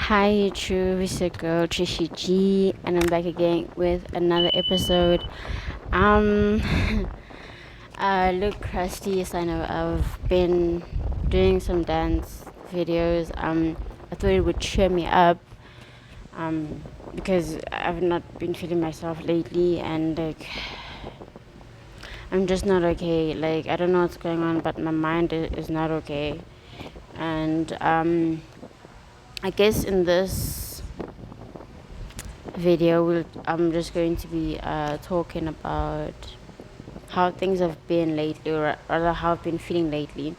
Hi, true. It's your girl Trishy G, and I'm back again with another episode. Um, I look crusty, so I know I've been doing some dance videos. I thought it would cheer me up. Because I've not been feeling myself lately, and I'm just not okay. Like, I don't know what's going on, but my mind is not okay. And I guess in this video I'm just going to be talking about how things have been lately, or rather how I've been feeling lately.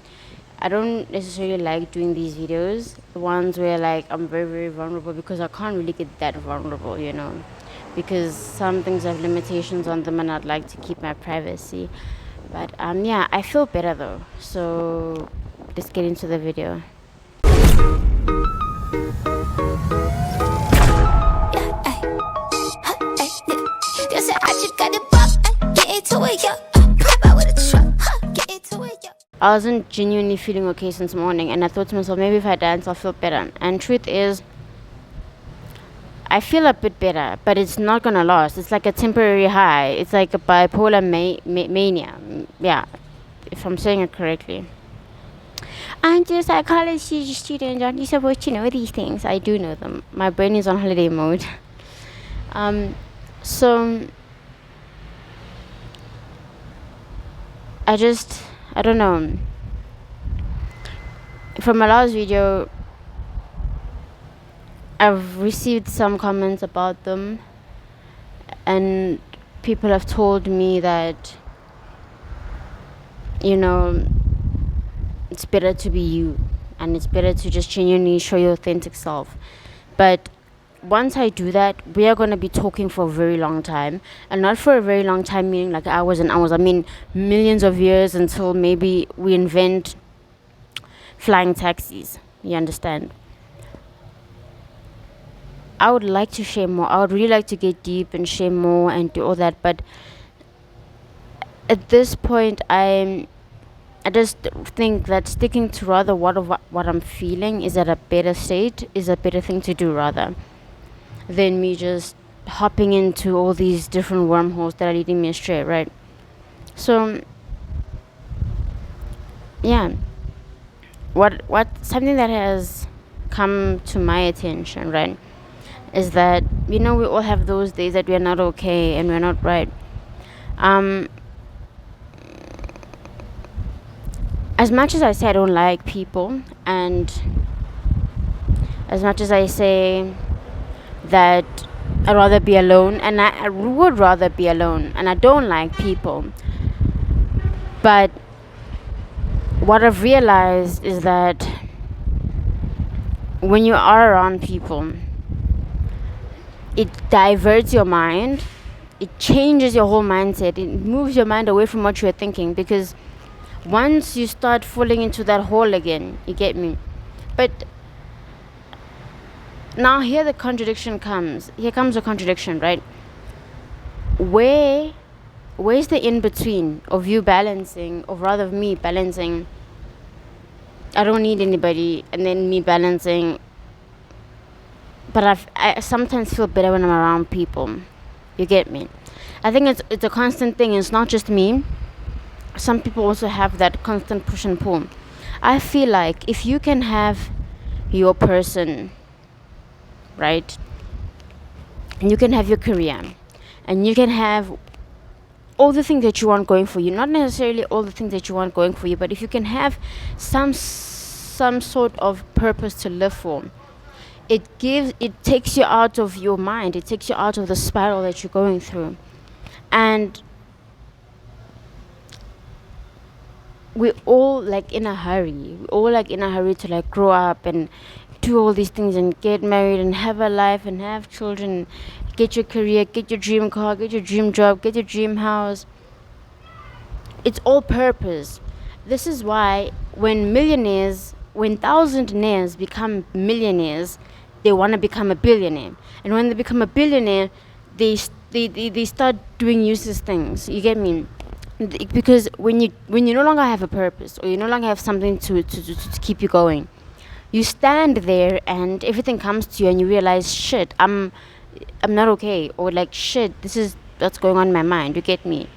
I don't necessarily like doing these videos, the ones where like I'm very very vulnerable, because I can't really get that vulnerable, because some things have limitations on them and I'd like to keep my privacy. But yeah, I feel better though, so let's get into the video. I wasn't genuinely feeling okay since morning, and I thought to myself, maybe if I dance I'll feel better. And truth is, I feel a bit better, but it's not gonna last. It's like a temporary high. It's like a bipolar mania. Yeah, if I'm saying it correctly. Aren't you a psychology student? Aren't you supposed to know these things? I do know them. My brain is on holiday mode. So I don't know. From my last video, I've received some comments about them, and people have told me that, it's better to be you, and it's better to just genuinely show your authentic self. But once I do that, we are going to be talking for a very long time, and not for a very long time meaning like hours and hours. I mean millions of years, until maybe we invent flying taxis. You understand? I would like to share more. I would really like to get deep and share more and do all that, but at this point, I just think that sticking to rather what I'm feeling is at a better state, is a better thing to do, rather than me just hopping into all these different wormholes that are leading me astray, right? So yeah, what something that has come to my attention, right, is that we all have those days that we're not okay and we're not right. As much as I say I don't like people, and as much as I say that I'd rather be alone, and I would rather be alone, and I don't like people, but what I've realized is that when you are around people, it diverts your mind, it changes your whole mindset, it moves your mind away from what you're thinking, because once you start falling into that hole again, you get me? But now here the contradiction comes. Here comes a contradiction, right? Where's the in between of you balancing, or rather me balancing, I don't need anybody, and then me balancing, but I sometimes feel better when I'm around people. You get me? I think it's a constant thing. It's not just me. Some people also have that constant push and pull. I feel like if you can have your person, right, and you can have your career, and you can have all the things that you want going for you, not necessarily all the things that you want going for you, but if you can have some sort of purpose to live for, it takes you out of your mind, it takes you out of the spiral that you're going through. And we're all like in a hurry. We're all like in a hurry to like grow up and do all these things and get married and have a life and have children, get your career, get your dream car, get your dream job, get your dream house. It's all purpose. This is why when thousandaires become millionaires, they want to become a billionaire. And when they become a billionaire, they start doing useless things. You get me? Because when you no longer have a purpose, or you no longer have something to keep you going, You stand there and everything comes to you and you realize, shit, I'm not okay, or like, shit, this is what's going on in my mind. You get me?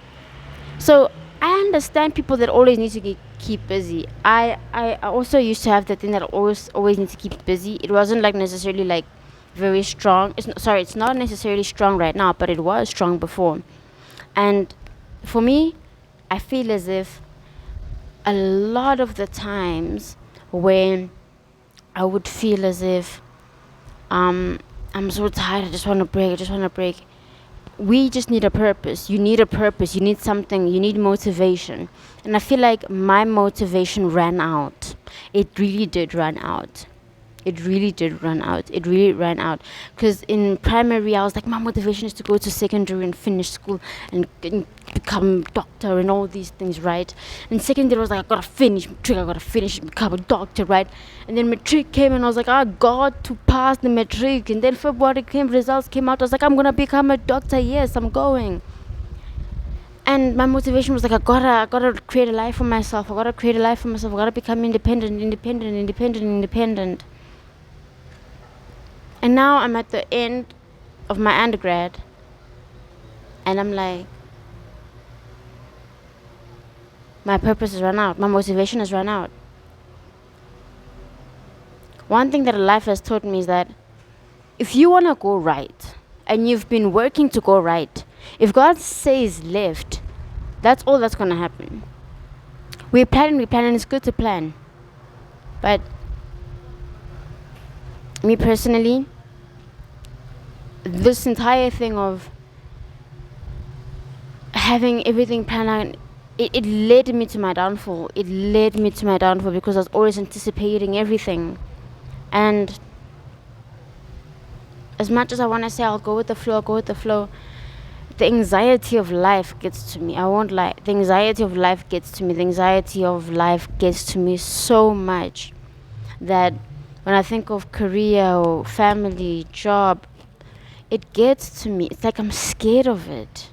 So I understand people that always need to keep busy. I also used to have that thing that I always need to keep busy. It wasn't like necessarily like very strong. Sorry, it's not necessarily strong right now, but it was strong before. And for me, I feel as if a lot of the times when I would feel as if I'm so tired, I just want to break, I just want to break. We just need a purpose. You need a purpose. You need something. You need motivation. And I feel like my motivation ran out. It really did run out. It really did run out. It really ran out. Because in primary, I was like, my motivation is to go to secondary and finish school and become doctor and all these things, right? And secondary, I was like, I gotta finish matric. I gotta finish and become a doctor, right? And then matric came and I was like, I got to pass the matric. And then February came, results came out. I was like, I'm gonna become a doctor. Yes, I'm going. And my motivation was like, I gotta create a life for myself. I gotta create a life for myself. I gotta become independent. And now I'm at the end of my undergrad, and I'm like, my purpose has run out. My motivation has run out. One thing that life has taught me is that if you want to go right, and you've been working to go right, if God says left, that's all that's going to happen. We plan, and it's good to plan. But me personally, this entire thing of having everything planned out, it led me to my downfall. It led me to my downfall because I was always anticipating everything. And as much as I want to say I'll go with the flow, the anxiety of life gets to me. I won't lie. The anxiety of life gets to me. The anxiety of life gets to me so much that when I think of career or family, job, it gets to me. It's like I'm scared of it.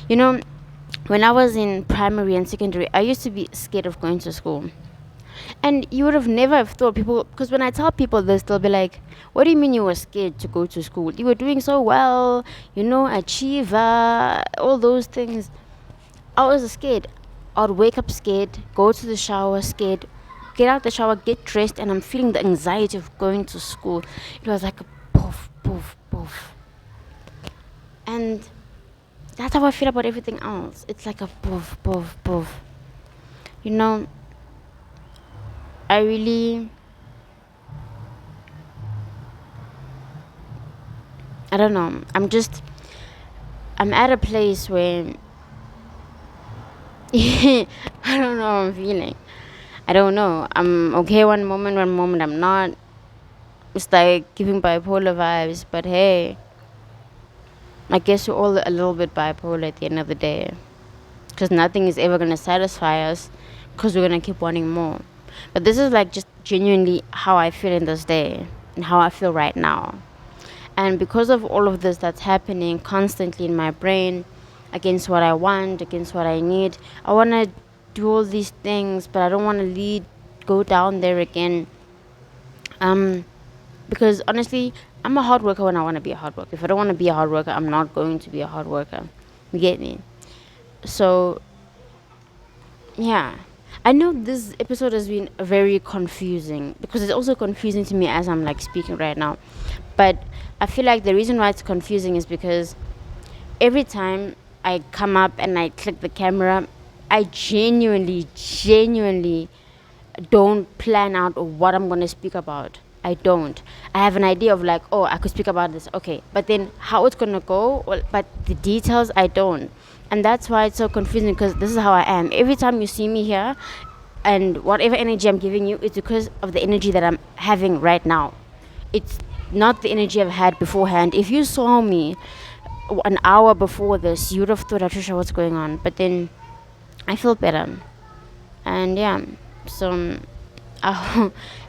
You know, when I was in primary and secondary, I used to be scared of going to school. And you would have never have thought people, because when I tell people this, they'll be like, what do you mean you were scared to go to school? You were doing so well, achiever, all those things. I was scared. I would wake up scared, go to the shower scared, get out the shower, get dressed, and I'm feeling the anxiety of going to school. It was like a poof, poof, poof. And that's how I feel about everything else. It's like a poof, poof, poof. I really, I don't know. I'm at a place where I don't know how I'm feeling. I don't know. I'm okay one moment I'm not. It's like giving bipolar vibes, but hey, I guess we're all a little bit bipolar at the end of the day. Because nothing is ever going to satisfy us, because we're going to keep wanting more. But this is like just genuinely how I feel in this day and how I feel right now. And because of all of this that's happening constantly in my brain, against what I want, against what I need, I want to do all these things, but I don't want to go down there again. Because honestly, I'm a hard worker when I want to be a hard worker. If I don't want to be a hard worker, I'm not going to be a hard worker. You get me? So, yeah. I know this episode has been very confusing because it's also confusing to me as I'm like speaking right now. But I feel like the reason why it's confusing is because every time I come up and I click the camera, I genuinely don't plan out what I'm going to speak about. I don't. I have an idea of like, oh, I could speak about this. Okay. But then how it's going to go, but the details, I don't. And that's why it's so confusing because this is how I am. Every time you see me here and whatever energy I'm giving you, it's because of the energy that I'm having right now. It's not the energy I've had beforehand. If you saw me an hour before this, you would have thought, Trisha, what's going on? But then I feel better. And yeah, so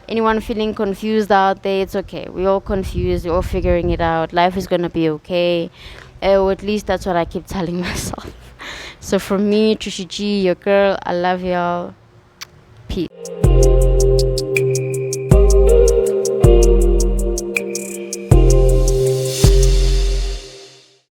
anyone feeling confused out there, it's okay. We're all confused. We're all figuring it out. Life is going to be okay. Or at least that's what I keep telling myself. So from me, Trisha G, your girl, I love y'all.